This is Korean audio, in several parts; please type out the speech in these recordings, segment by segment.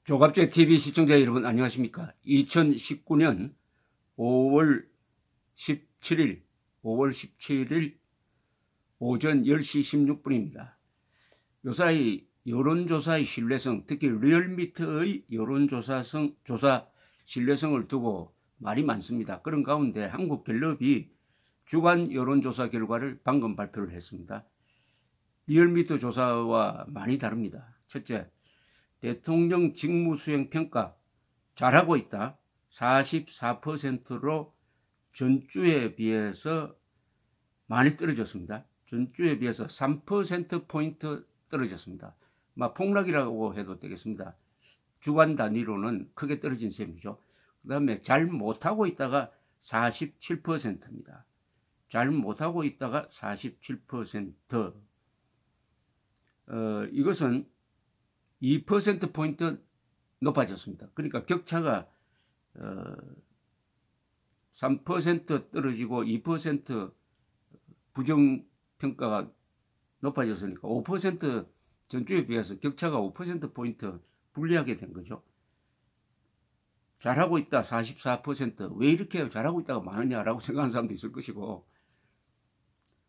조갑제 TV 시청자 여러분 안녕하십니까? 2019년 5월 17일 오전 10시 16분입니다. 요사이 여론조사의 신뢰성, 특히 리얼미터의 여론조사 신뢰성을 두고 말이 많습니다. 그런 가운데 한국갤럽이 주간 여론조사 결과를 방금 발표를 했습니다. 리얼미터 조사와 많이 다릅니다. 첫째, 대통령 직무수행 평가 잘하고 있다. 44%로 전주에 비해서 많이 떨어졌습니다. 전주에 비해서 3%포인트 떨어졌습니다. 폭락이라고 해도 되겠습니다. 주간 단위로는 크게 떨어진 셈이죠. 그 다음에 잘 못하고 있다가 47%입니다. 잘 못하고 있다가 47%. 이것은 2%포인트 높아졌습니다. 그러니까 격차가 3% 떨어지고 2% 부정평가가 높아졌으니까 5% 전주에 비해서 격차가 5%포인트 불리하게 된 거죠. 잘하고 있다 44%. 왜 이렇게 잘하고 있다가 많으냐라고 생각하는 사람도 있을 것이고,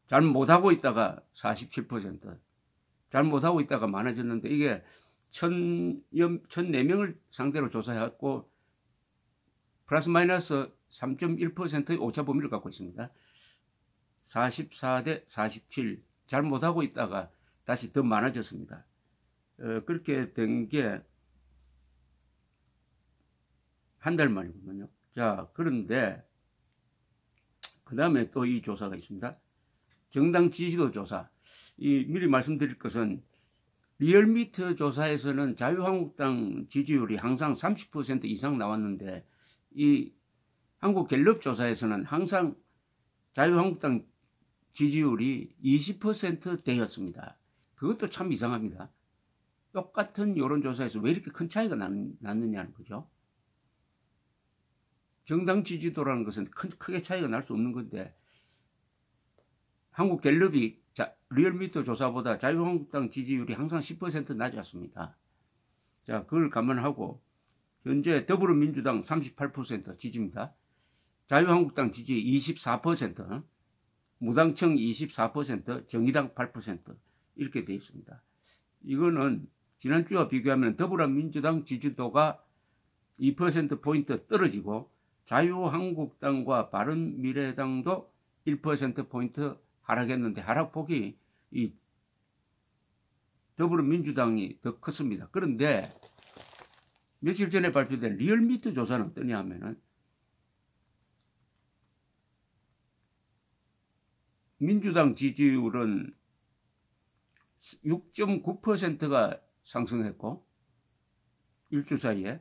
잘 못하고 있다가 47%. 잘 못하고 있다가 많아졌는데, 이게 1,004명을 상대로 조사해왔고 플러스 마이너스 3.1%의 오차 범위를 갖고 있습니다. 44대 47. 잘 못하고 있다가 다시 더 많아졌습니다. 그렇게 된 게 한 달 만이거든요. 자, 그런데 그 다음에 또 이 조사가 있습니다. 정당 지지도 조사. 미리 말씀드릴 것은, 리얼미터 조사에서는 자유한국당 지지율이 항상 30% 이상 나왔는데, 이 한국갤럽 조사에서는 항상 자유한국당 지지율이 20%대였습니다. 그것도 참 이상합니다. 똑같은 여론조사에서 왜 이렇게 큰 차이가 났느냐는 거죠. 정당 지지도라는 것은 크게 차이가 날 수 없는 건데, 한국갤럽이 리얼미터 조사보다 자유한국당 지지율이 항상 10% 낮았습니다. 자, 그걸 감안하고 현재 더불어민주당 38% 지지입니다. 자유한국당 지지 24%, 무당청 24%, 정의당 8% 이렇게 되어 있습니다. 이거는 지난주와 비교하면 더불어민주당 지지도가 2%포인트 떨어지고, 자유한국당과 바른미래당도 1%포인트 하락했는데, 하락폭이 이 더불어민주당이 더 컸습니다. 그런데 며칠 전에 발표된 리얼미터 조사는 어떠냐 하면은, 민주당 지지율은 6.9%가 상승했고, 일주 사이에.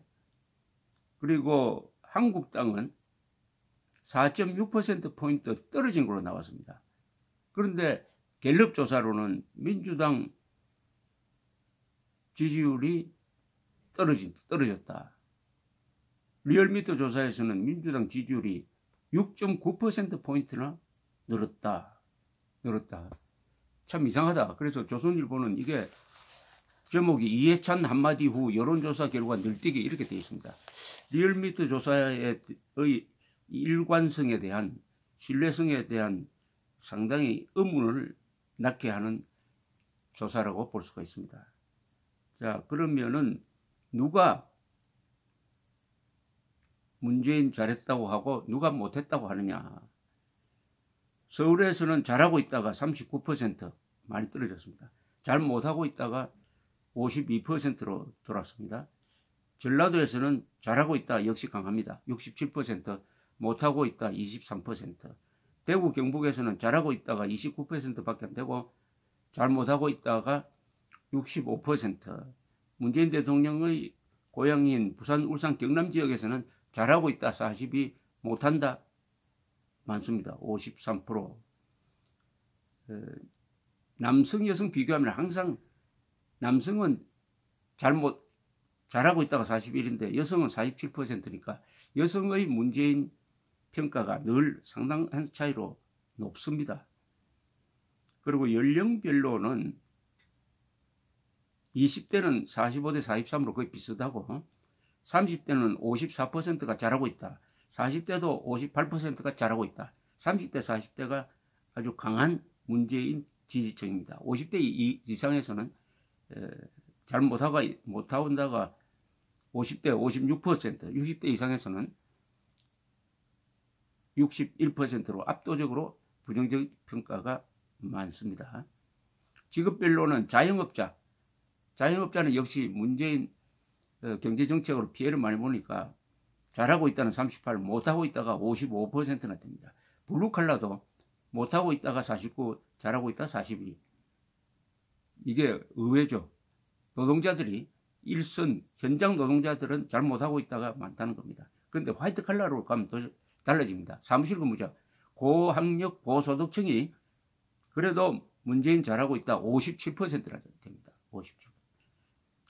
그리고 한국당은 4.6%포인트 떨어진 걸로 나왔습니다. 그런데 갤럽 조사로는 민주당 지지율이 떨어졌다. 리얼미터 조사에서는 민주당 지지율이 6.9%포인트나 늘었다. 참 이상하다. 그래서 조선일보는 이게 제목이 이해찬 한마디 후 여론조사 결과 늘뛰기 이렇게 되어 있습니다. 리얼미터 조사의 일관성에 대한, 신뢰성에 대한 상당히 의문을 낳게 하는 조사라고 볼 수가 있습니다. 자, 그러면은 누가 문재인 잘했다고 하고 누가 못했다고 하느냐. 서울에서는 잘하고 있다가 39% 많이 떨어졌습니다. 잘 못하고 있다가 52%로 돌았습니다. 전라도에서는 잘하고 있다 역시 강합니다. 67%, 못하고 있다 23%. 대구 경북에서는 잘하고 있다가 29%밖에 안 되고, 잘 못하고 있다가 65%. 문재인 대통령의 고향인 부산, 울산, 경남 지역에서는 잘하고 있다 42, 못한다 많습니다. 53%. 남성, 여성 비교하면 항상 남성은 잘하고 있다가 41인데 여성은 47%니까 여성의 문재인 평가가 늘 상당한 차이로 높습니다. 그리고 연령별로는 20대는 45대 43으로 거의 비슷하고 30대는 54%가 잘하고 있다. 40대도 58%가 잘하고 있다. 30대 40대가 아주 강한 문재인 지지층입니다. 50대 이상에서는 잘 못하다가 50대 56%, 60대 이상에서는 61%로 압도적으로 부정적 평가가 많습니다. 직업별로는 자영업자는 역시 문재인 경제정책으로 피해를 많이 보니까 잘하고 있다는 38, 못하고 있다가 55%나 됩니다. 블루칼라도 못하고 있다가 49, 잘하고 있다 42. 이게 의외죠. 노동자들이 일선 현장 노동자들은 잘 못하고 있다가 많다는 겁니다. 그런데 화이트 칼라로 가면 더 달라집니다. 사무실 근무자, 고학력 고소득층이 그래도 문재인 잘하고 있다 57%나 됩니다. 57%.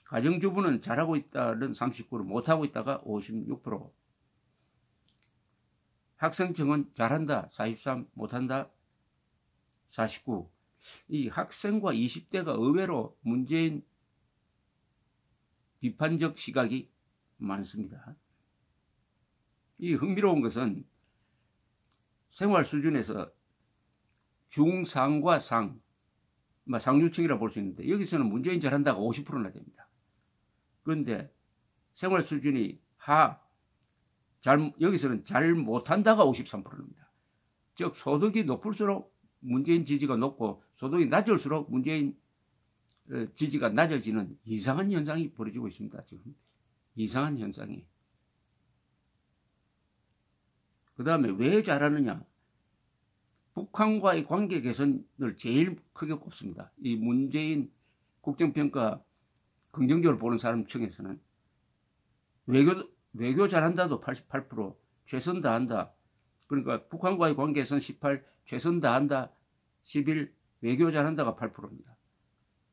가정주부는 잘하고 있다는 39%, 못하고 있다가 56%. 학생층은 잘한다 43, 못한다 49. 이 학생과 20대가 의외로 문재인 비판적 시각이 많습니다. 이 흥미로운 것은 생활 수준에서 중상과 상류층이라 볼 수 있는데 여기서는 문재인 잘한다가 50%나 됩니다. 그런데 생활 수준이 여기서는 잘 못한다가 53%입니다. 즉 소득이 높을수록 문재인 지지가 높고 소득이 낮을수록 문재인 지지가 낮아지는 이상한 현상이 벌어지고 있습니다. 지금 이상한 현상이. 그 다음에 왜 잘하느냐? 북한과의 관계 개선을 제일 크게 꼽습니다. 이 문재인 국정평가 긍정적으로 보는 사람 층에서는 외교 잘한다도 88%, 최선 다한다. 그러니까 북한과의 관계 개선 18, 최선 다한다 11, 외교 잘한다가 8%입니다.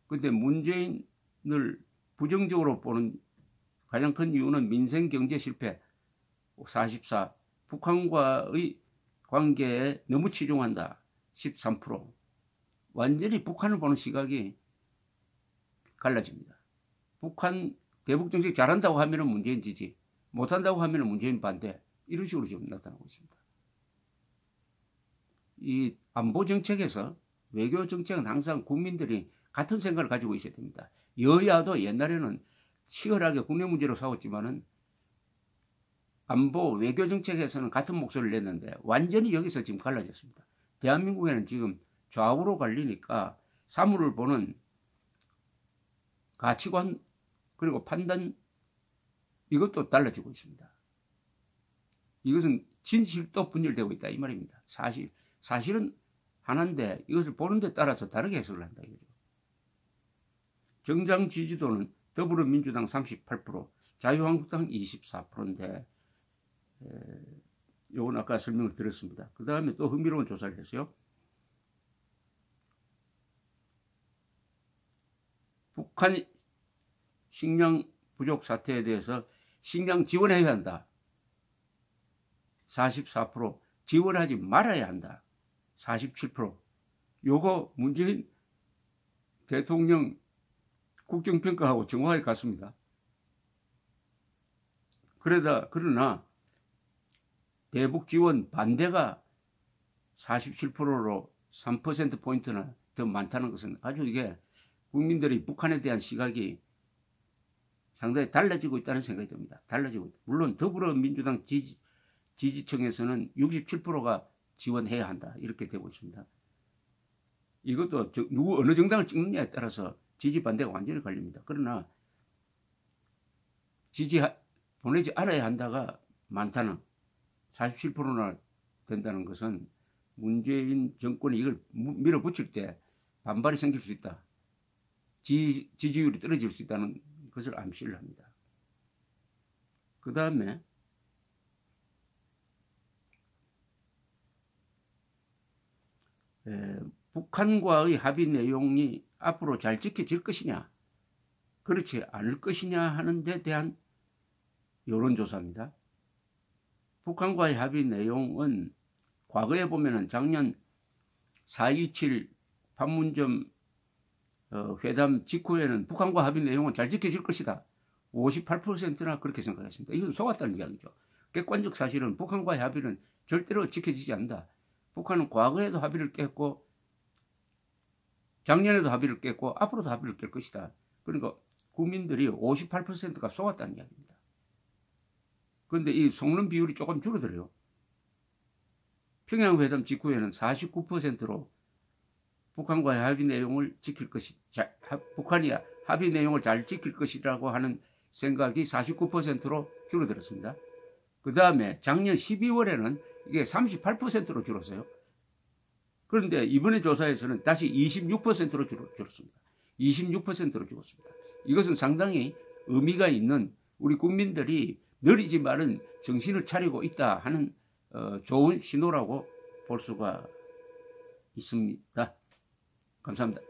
그런데 문재인을 부정적으로 보는 가장 큰 이유는 민생 경제 실패 44, 북한과의 관계에 너무 치중한다 13%. 완전히 북한을 보는 시각이 갈라집니다. 북한 대북 정책 잘한다고 하면 문재인 지지, 못한다고 하면 문재인 반대, 이런 식으로 지금 나타나고 있습니다. 이 안보 정책에서 외교 정책은 항상 국민들이 같은 생각을 가지고 있어야 됩니다. 여야도 옛날에는 치열하게 국내 문제로 싸웠지만은 안보 외교 정책에서는 같은 목소리를 냈는데 완전히 여기서 지금 갈라졌습니다. 대한민국에는 지금 좌우로 갈리니까 사물을 보는 가치관 그리고 판단 이것도 달라지고 있습니다. 이것은 진실도 분열되고 있다 이 말입니다. 사실은 하나인데 이것을 보는 데 따라서 다르게 해석을 한다 이거죠. 정당 지지도는 더불어민주당 38%, 자유한국당 24%인데 요건 아까 설명을 드렸습니다. 그 다음에 또 흥미로운 조사를 했어요. 북한 식량 부족 사태에 대해서 식량 지원해야 한다. 44%, 지원하지 말아야 한다. 47%. 요거 문재인 대통령 국정평가하고 정확하게 같습니다. 그러나 대북 지원 반대가 47%로 3%포인트나 더 많다는 것은 아주 이게 국민들이 북한에 대한 시각이 상당히 달라지고 있다는 생각이 듭니다. 달라지고 있다. 물론 더불어민주당 지지층에서는 67%가 지원해야 한다. 이렇게 되고 있습니다. 이것도 어느 정당을 찍느냐에 따라서 지지 반대가 완전히 갈립니다. 그러나 보내지 않아야 한다가 많다는 47%나 된다는 것은 문재인 정권이 이걸 밀어붙일 때 반발이 생길 수 있다. 지지율이 떨어질 수 있다는 것을 암시를 합니다. 그 다음에 북한과의 합의 내용이 앞으로 잘 지켜질 것이냐 그렇지 않을 것이냐 하는 데 대한 여론조사입니다. 북한과의 합의 내용은 과거에 보면은 작년 4.27 판문점 회담 직후에는 북한과 합의 내용은 잘 지켜질 것이다. 58%나 그렇게 생각했습니다. 이건 속았다는 이야기죠. 객관적 사실은 북한과의 합의는 절대로 지켜지지 않는다. 북한은 과거에도 합의를 깼고 작년에도 합의를 깼고 앞으로도 합의를 깰 것이다. 그러니까 국민들이 58%가 속았다는 이야기입니다. 그런데 이 속는 비율이 조금 줄어들어요. 평양회담 직후에는 49%로 북한과의 합의 내용을 지킬 것이, 북한이 합의 내용을 잘 지킬 것이라고 하는 생각이 49%로 줄어들었습니다. 그 다음에 작년 12월에는 이게 38%로 줄었어요. 그런데 이번에 조사에서는 다시 26%로 줄었습니다. 26%로 줄었습니다. 이것은 상당히 의미가 있는 우리 국민들이 느리지만은 정신을 차리고 있다 하는 좋은 신호라고 볼 수가 있습니다. 감사합니다.